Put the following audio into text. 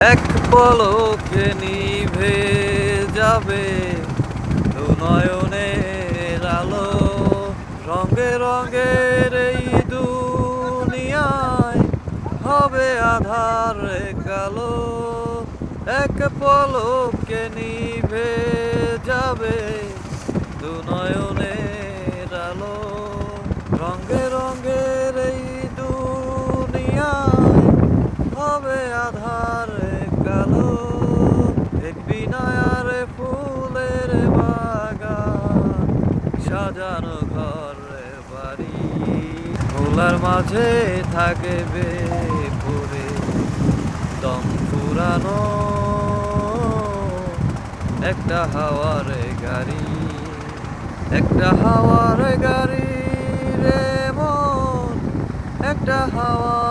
এক পলকে নিভে যাবে দু নয়নের আলো। রঙে রঙের এই দুনিয়ায় হবে আধার কালো। এক পলকে নিভে যাবে দু নয়নের আলো। রঙে রঙের এই দুনিয়ায় হবে আধার কালো। দেখবি না আর ফুলের বাগান, সাজানো ঘর বাড়ি। খোলার মাঝে থাকবে পড়ে দম ফুরানো একটা হাওয়ার গাড়ি। একটা হাওয়ার গাড়ি রে মন, একটা হাওয়া